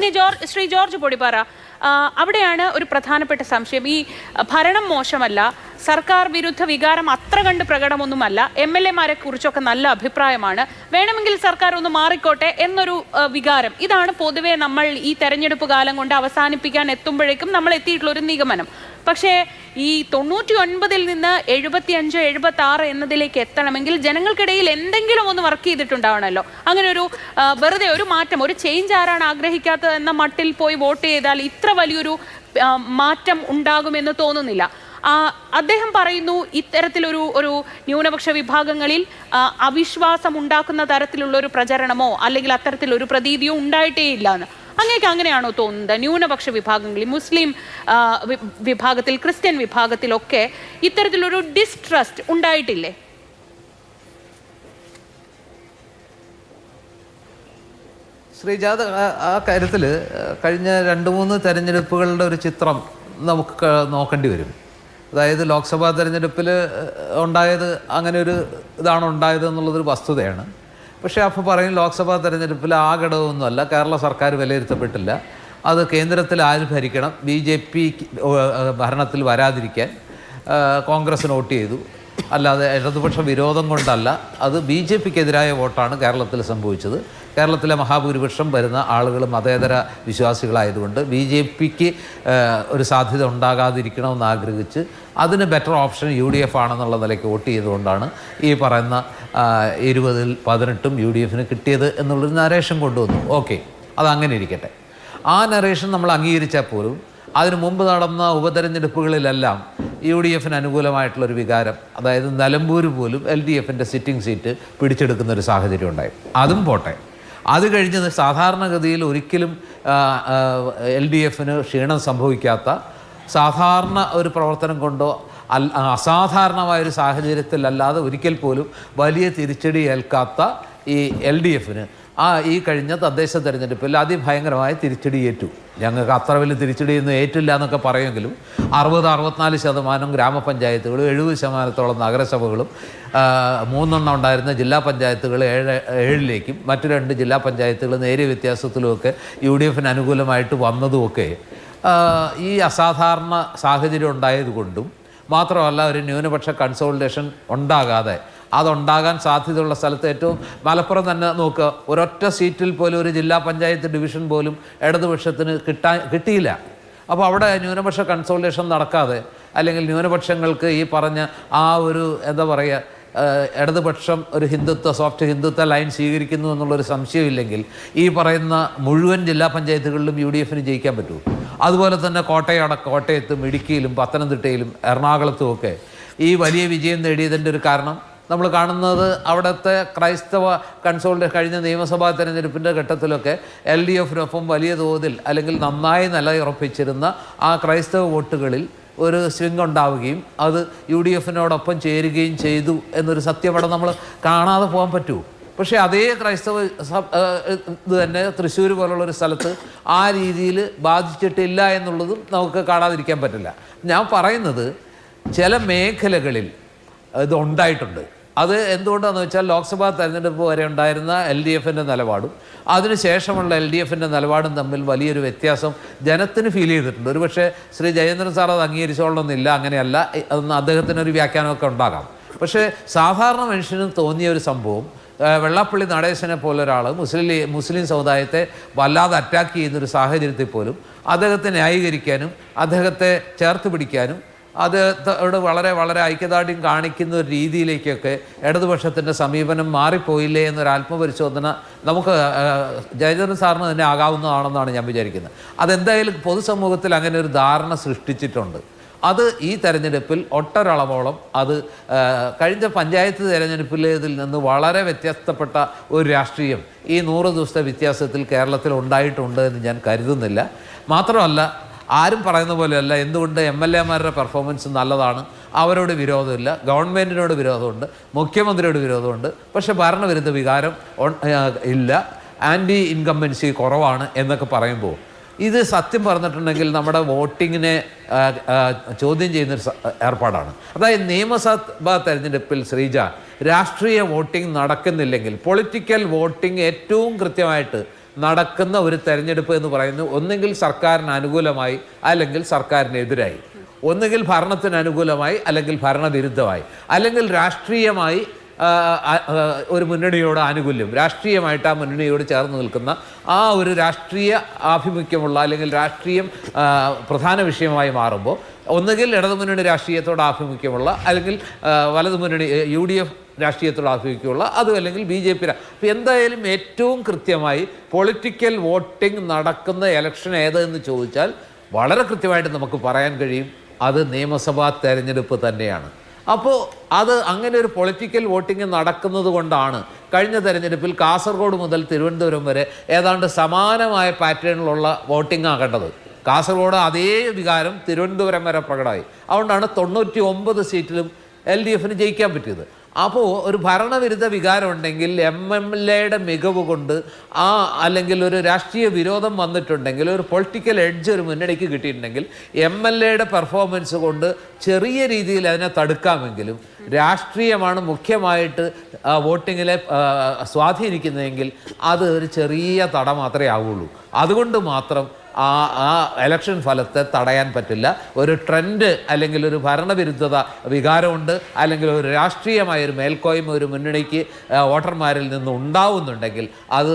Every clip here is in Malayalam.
ഇനി ശ്രീ ജോർജ് പൊടിപ്പാറ, അവിടെയാണ് ഒരു പ്രധാനപ്പെട്ട സംശയം. ഈ ഭരണം മോശമല്ല, സർക്കാർ വിരുദ്ധ വികാരം അത്ര കണ്ട് പ്രകടമൊന്നുമല്ല, MLA-മാരെ കുറിച്ചൊക്കെ നല്ല അഭിപ്രായമാണ്, വേണമെങ്കിൽ സർക്കാർ ഒന്ന് മാറിക്കോട്ടെ എന്നൊരു വികാരം. ഇതാണ് പൊതുവെ നമ്മൾ ഈ തെരഞ്ഞെടുപ്പ് കാലം കൊണ്ട് അവസാനിപ്പിക്കാൻ എത്തുമ്പോഴേക്കും നമ്മൾ എത്തിയിട്ടുള്ള ഒരു നിഗമനം. പക്ഷേ ഈ 99-ൽ നിന്ന് 75, 76 എന്നതിലേക്ക് എത്തണമെങ്കിൽ ജനങ്ങൾക്കിടയിൽ എന്തെങ്കിലും ഒന്ന് വർക്ക് ചെയ്തിട്ടുണ്ടാവണമല്ലോ. അങ്ങനെ ഒരു വെറുതെ ഒരു മാറ്റം, ഒരു ചേഞ്ച് ആരാണ് ആഗ്രഹിക്കാത്തത് എന്ന മട്ടിൽ പോയി വോട്ട് ചെയ്താൽ ഇത്ര വലിയൊരു മാറ്റം ഉണ്ടാകുമെന്ന് തോന്നുന്നില്ല. അദ്ദേഹം പറയുന്നു ഇത്തരത്തിലൊരു ന്യൂനപക്ഷ വിഭാഗങ്ങളിൽ അവിശ്വാസം ഉണ്ടാക്കുന്ന തരത്തിലുള്ള ഒരു പ്രചരണമോ അല്ലെങ്കിൽ അത്തരത്തിലൊരു പ്രതീതിയോ ഉണ്ടായിട്ടേ ഇല്ല എന്ന്. അങ്ങനെയൊക്കെ അങ്ങനെയാണോ തോന്നുന്നത്? ന്യൂനപക്ഷ വിഭാഗങ്ങളിൽ, മുസ്ലിം വിഭാഗത്തിൽ, ക്രിസ്ത്യൻ വിഭാഗത്തിലൊക്കെ ഇത്തരത്തിലൊരു ഡിസ്ട്രസ്റ്റ് ഉണ്ടായിട്ടില്ലേ? ശ്രീജാത, ആ കാര്യത്തിൽ കഴിഞ്ഞ 2-3 തെരഞ്ഞെടുപ്പുകളുടെ ഒരു ചിത്രം നമുക്ക് നോക്കേണ്ടി വരും. അതായത് ലോക്സഭാ തെരഞ്ഞെടുപ്പിൽ ഉണ്ടായത് അങ്ങനെ ഒരു ഇതാണ് ഉണ്ടായത് എന്നുള്ളതൊരു വസ്തുതയാണ്. പക്ഷേ അപ്പോൾ പറയും ലോക്സഭാ തെരഞ്ഞെടുപ്പിൽ ആ ഘടകമൊന്നുമല്ല, കേരള സർക്കാർ വിലയിരുത്തപ്പെട്ടില്ല, അത് കേന്ദ്രത്തിൽ ആര് ഭരിക്കണം, BJP ഭരണത്തിൽ വരാതിരിക്കാൻ കോൺഗ്രസ്സിന് വോട്ട് ചെയ്തു, അല്ലാതെ ഇടതുപക്ഷ വിരോധം കൊണ്ടല്ല, അത് BJPക്കെതിരായ വോട്ടാണ് കേരളത്തിൽ സംഭവിച്ചത്. കേരളത്തിലെ മഹാഭൂരിപക്ഷം വരുന്ന ആളുകൾ മതേതര വിശ്വാസികളായതുകൊണ്ട് BJPക്ക് ഒരു സാധ്യത ഉണ്ടാകാതിരിക്കണമെന്ന് ആഗ്രഹിച്ച് അതിന് ബെറ്റർ ഓപ്ഷൻ UDF ആണെന്നുള്ള നിലയ്ക്ക് വോട്ട് ചെയ്തുകൊണ്ടാണ് ഈ പറയുന്ന 20-ൽ 18-ഉം UDFന് കിട്ടിയത് എന്നുള്ളൊരു നരേഷൻ കൊണ്ടുവന്നു. ഓക്കെ, അതങ്ങനെ ഇരിക്കട്ടെ. ആ നരേഷൻ നമ്മൾ അംഗീകരിച്ചാൽ പോലും അതിനു മുമ്പ് നടന്ന ഉപതെരഞ്ഞെടുപ്പുകളിലെല്ലാം UDFന് അനുകൂലമായിട്ടുള്ളൊരു വികാരം, അതായത് നിലമ്പൂർ പോലും LDFൻ്റെ സിറ്റിംഗ് സീറ്റ് പിടിച്ചെടുക്കുന്നൊരു സാഹചര്യം ഉണ്ടായി. അതും പോട്ടെ, അത് കഴിഞ്ഞ് സാധാരണഗതിയിൽ ഒരിക്കലും LDFന് ക്ഷീണം സംഭവിക്കാത്ത, സാധാരണ ഒരു പ്രവർത്തനം കൊണ്ടോ അസാധാരണമായൊരു സാഹചര്യത്തിലല്ലാതെ ഒരിക്കൽ പോലും വലിയ തിരിച്ചടി ഏൽക്കാത്ത ഈ LDFന് ഈ കഴിഞ്ഞ തദ്ദേശ തെരഞ്ഞെടുപ്പിൽ അതിഭയങ്കരമായ തിരിച്ചടിയേറ്റു. ഞങ്ങൾക്ക് അത്ര വലിയ തിരിച്ചടിയൊന്നും ഏറ്റില്ല എന്നൊക്കെ പറയുമെങ്കിലും 60-64% ഗ്രാമപഞ്ചായത്തുകളും 70% നഗരസഭകളും 3 ഉണ്ടായിരുന്ന ജില്ലാ പഞ്ചായത്തുകൾ 7-ലേക്കും മറ്റു 2 ജില്ലാ പഞ്ചായത്തുകൾ നേരിയ വ്യത്യാസത്തിലുമൊക്കെ UDFന് അനുകൂലമായിട്ട് വന്നതുമൊക്കെ ഈ അസാധാരണ സാഹചര്യം ഉണ്ടായതുകൊണ്ടും മാത്രമല്ല, ഒരു ന്യൂനപക്ഷ കൺസോളിഡേഷൻ ഉണ്ടാകാതെ, അതുണ്ടാകാൻ സാധ്യതയുള്ള സ്ഥലത്ത് ഏറ്റവും മലപ്പുറം തന്നെ നോക്കുക, ഒരൊറ്റ സീറ്റിൽ പോലും ഒരു ജില്ലാ പഞ്ചായത്ത് ഡിവിഷൻ പോലും ഇടതുപക്ഷത്തിന് കിട്ടിയില്ല. അപ്പോൾ അവിടെ ന്യൂനപക്ഷ കൺസോളിഡേഷൻ നടക്കാതെ, അല്ലെങ്കിൽ ന്യൂനപക്ഷങ്ങൾക്ക് ഈ പറഞ്ഞ ആ ഒരു എന്താ പറയുക, ഇടതുപക്ഷം ഒരു സോഫ്റ്റ് ഹിന്ദുത്വ ലൈൻ സ്വീകരിക്കുന്നു എന്നുള്ളൊരു സംശയമില്ലെങ്കിൽ ഈ പറയുന്ന മുഴുവൻ ജില്ലാ പഞ്ചായത്തുകളിലും UDFന് ജയിക്കാൻ പറ്റുമോ? അതുപോലെ തന്നെ കോട്ടയത്തും ഇടുക്കിയിലും പത്തനംതിട്ടയിലും എറണാകുളത്തുമൊക്കെ ഈ വലിയ വിജയം നേടിയതിൻ്റെ ഒരു കാരണം നമ്മൾ കാണുന്നത് അവിടുത്തെ ക്രൈസ്തവ കഴിഞ്ഞ നിയമസഭാ തെരഞ്ഞെടുപ്പിൻ്റെ ഘട്ടത്തിലൊക്കെ LDFനൊപ്പം വലിയ തോതിൽ അല്ലെങ്കിൽ നന്നായി നിലയുറപ്പിച്ചിരുന്ന ആ ക്രൈസ്തവ വോട്ടുകളിൽ ഒരു സ്വിംഗ് ഉണ്ടാവുകയും അത് UDFനോടൊപ്പം ചേരുകയും ചെയ്തു എന്നൊരു സത്യം അവിടെ നമ്മൾ കാണാതെ പോകാൻ പറ്റുമോ? പക്ഷേ അതേ ക്രൈസ്തവ ഇത് തന്നെ തൃശ്ശൂർ പോലുള്ളൊരു സ്ഥലത്ത് ആ രീതിയിൽ ബാധിച്ചിട്ടില്ല എന്നുള്ളതും നമുക്ക് കാണാതിരിക്കാൻ പറ്റില്ല. ഞാൻ പറയുന്നത് ചില മേഖലകളിൽ ഇത് ഉണ്ടായിട്ടുണ്ട്. അത് എന്തുകൊണ്ടാണെന്ന് വെച്ചാൽ ലോക്സഭാ തെരഞ്ഞെടുപ്പ് വരെ ഉണ്ടായിരുന്ന LDFൻ്റെ നിലപാടും അതിനുശേഷമുള്ള LDFൻ്റെ നിലപാടും തമ്മിൽ വലിയൊരു വ്യത്യാസം ജനത്തിന് ഫീൽ ചെയ്തിട്ടുണ്ട്. ഒരുപക്ഷെ ശ്രീ ജയേന്ദ്രൻ സാർ അത് അംഗീകരിച്ചോളണമെന്നില്ല, അങ്ങനെയല്ല, അതൊന്ന് അദ്ദേഹത്തിനൊരു വ്യാഖ്യാനമൊക്കെ ഉണ്ടാകാം. പക്ഷേ സാധാരണ മനുഷ്യന് തോന്നിയ ഒരു സംഭവം, വെള്ളാപ്പള്ളി നടേശനെ പോലെ ഒരാൾ മുസ്ലിം സമുദായത്തെ വല്ലാതെ അറ്റാക്ക് ചെയ്യുന്നൊരു സാഹചര്യത്തിൽ പോലും അദ്ദേഹത്തെ ന്യായീകരിക്കാനും അദ്ദേഹത്തെ ചേർത്ത് പിടിക്കാനും അതോട് വളരെ വളരെ ഐക്യദാർഢ്യം കാണിക്കുന്ന ഒരു രീതിയിലേക്കൊക്കെ ഇടതുപക്ഷത്തിൻ്റെ സമീപനം മാറിപ്പോയില്ലേ എന്നൊരു ആത്മപരിശോധന നമുക്ക് ജയചന്ദ്രൻ സാറിന് തന്നെ ആകാവുന്നതാണെന്നാണ് ഞാൻ വിചാരിക്കുന്നത്. അതെന്തായാലും പൊതുസമൂഹത്തിൽ അങ്ങനെ ഒരു ധാരണ സൃഷ്ടിച്ചിട്ടുണ്ട്. അത് ഈ തെരഞ്ഞെടുപ്പിൽ ഒട്ടൊരളവോളം അത് കഴിഞ്ഞ പഞ്ചായത്ത് തെരഞ്ഞെടുപ്പിലേതിൽ നിന്ന് വളരെ വ്യത്യസ്തപ്പെട്ട ഒരു രാഷ്ട്രീയം ഈ 100 ദിവസത്തെ വ്യത്യാസത്തിൽ കേരളത്തിൽ ഉണ്ടായിട്ടുണ്ട് എന്ന് ഞാൻ കരുതുന്നില്ല. മാത്രമല്ല, ആരും പറയുന്ന പോലെയല്ല, എന്തുകൊണ്ട് MLA-മാരുടെ പെർഫോമൻസ് നല്ലതാണ്, അവരോട് വിരോധമില്ല, ഗവൺമെൻറ്റിനോട് വിരോധമുണ്ട്, മുഖ്യമന്ത്രിയോട് വിരോധമുണ്ട്, പക്ഷെ ഭരണവിരുദ്ധ വികാരം ഇല്ല, ആൻറ്റി ഇൻകംബൻസി കുറവാണ് എന്നൊക്കെ പറയുമ്പോൾ ഇത് സത്യം പറഞ്ഞിട്ടുണ്ടെങ്കിൽ നമ്മുടെ വോട്ടിങ്ങിനെ ചോദ്യം ചെയ്യുന്നൊരു ഏർപ്പാടാണ്. അതായത് നിയമസഭാ തെരഞ്ഞെടുപ്പിൽ ശ്രീജ രാഷ്ട്രീയ വോട്ടിംഗ് നടക്കുന്നില്ലെങ്കിൽ, പൊളിറ്റിക്കൽ വോട്ടിംഗ് ഏറ്റവും കൃത്യമായിട്ട് നടക്കുന്ന ഒരു തെരഞ്ഞെടുപ്പ് എന്ന് പറയുന്നത് ഒന്നുകിൽ സർക്കാരിന് അനുകൂലമായി അല്ലെങ്കിൽ സർക്കാരിനെതിരായി, ഒന്നുകിൽ ഭരണത്തിന് അനുകൂലമായി അല്ലെങ്കിൽ ഭരണവിരുദ്ധമായി, അല്ലെങ്കിൽ രാഷ്ട്രീയമായി ഒരു മുന്നണിയോട് ആനുകൂല്യം, രാഷ്ട്രീയമായിട്ട് ആ മുന്നണിയോട് ചേർന്ന് നിൽക്കുന്ന ആ ഒരു രാഷ്ട്രീയ ആഭിമുഖ്യമുള്ള അല്ലെങ്കിൽ രാഷ്ട്രീയം പ്രധാന വിഷയമായി മാറുമ്പോൾ ഒന്നുകിൽ ഇടതുമുന്നണി രാഷ്ട്രീയത്തോട് ആഭിമുഖ്യമുള്ള അല്ലെങ്കിൽ വലതുമുന്നണി UDF രാഷ്ട്രീയത്തോട് ആഭിമുഖ്യമുള്ള അതും അല്ലെങ്കിൽ BJP. അപ്പോൾ എന്തായാലും ഏറ്റവും കൃത്യമായി പൊളിറ്റിക്കൽ വോട്ടിംഗ് നടക്കുന്ന ഇലക്ഷൻ ഏതെന്ന് ചോദിച്ചാൽ വളരെ കൃത്യമായിട്ട് നമുക്ക് പറയാൻ കഴിയും, അത് നിയമസഭാ തെരഞ്ഞെടുപ്പ് തന്നെയാണ്. അപ്പോൾ അത് അങ്ങനെ ഒരു പൊളിറ്റിക്കൽ വോട്ടിംഗ് നടക്കുന്നത് കൊണ്ടാണ് കഴിഞ്ഞ തെരഞ്ഞെടുപ്പിൽ കാസർഗോഡ് മുതൽ തിരുവനന്തപുരം വരെ ഏതാണ്ട് സമാനമായ പാറ്റേണിലുള്ള വോട്ടിംഗ് ആകേണ്ടത്. കാസർഗോഡ് അതേ വികാരം തിരുവനന്തപുരം വരെ പ്രകടമായി. അതുകൊണ്ടാണ് 99 സീറ്റിലും LDFന് ജയിക്കാൻ പറ്റിയത്. അപ്പോൾ ഒരു ഭരണവിരുദ്ധ വികാരം ഉണ്ടെങ്കിൽ MLAയുടെ മികവ് കൊണ്ട് അല്ലെങ്കിൽ ഒരു രാഷ്ട്രീയ വിരോധം വന്നിട്ടുണ്ടെങ്കിൽ ഒരു പൊളിറ്റിക്കൽ എഡ്ജ് ഒരു മുന്നണിക്ക് കിട്ടിയിട്ടുണ്ടെങ്കിൽ MLAയുടെ പെർഫോമൻസ് കൊണ്ട് ചെറിയ രീതിയിൽ അതിനെ തടുക്കാമെങ്കിലും രാഷ്ട്രീയമാണ് മുഖ്യമായിട്ട് വോട്ടിങ്ങിലെ സ്വാധീനിക്കുന്നതെങ്കിൽ അത് ഒരു ചെറിയ തട മാത്രമേ ആവുള്ളൂ. അതുകൊണ്ട് മാത്രം ആ ഇലക്ഷൻ ഫലത്തെ തടയാൻ പറ്റില്ല. ഒരു ട്രെൻഡ് അല്ലെങ്കിൽ ഒരു ഭരണവിരുദ്ധത വികാരമുണ്ട് അല്ലെങ്കിൽ ഒരു രാഷ്ട്രീയമായ ഒരു മേൽക്കോയ്മ ഒരു മുന്നണിക്ക് വോട്ടർമാരിൽ നിന്ന് ഉണ്ടാവുന്നുണ്ടെങ്കിൽ അത്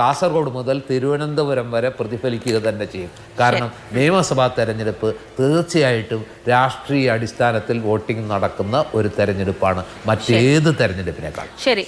കാസർഗോഡ് മുതൽ തിരുവനന്തപുരം വരെ പ്രതിഫലിക്കുക തന്നെ ചെയ്യും. കാരണം നിയമസഭാ തെരഞ്ഞെടുപ്പ് തീർച്ചയായിട്ടും രാഷ്ട്രീയ അടിസ്ഥാനത്തിൽ വോട്ടിംഗ് നടക്കുന്ന ഒരു തെരഞ്ഞെടുപ്പാണ് മറ്റേത് തെരഞ്ഞെടുപ്പിനേക്കാൾ. ശരി.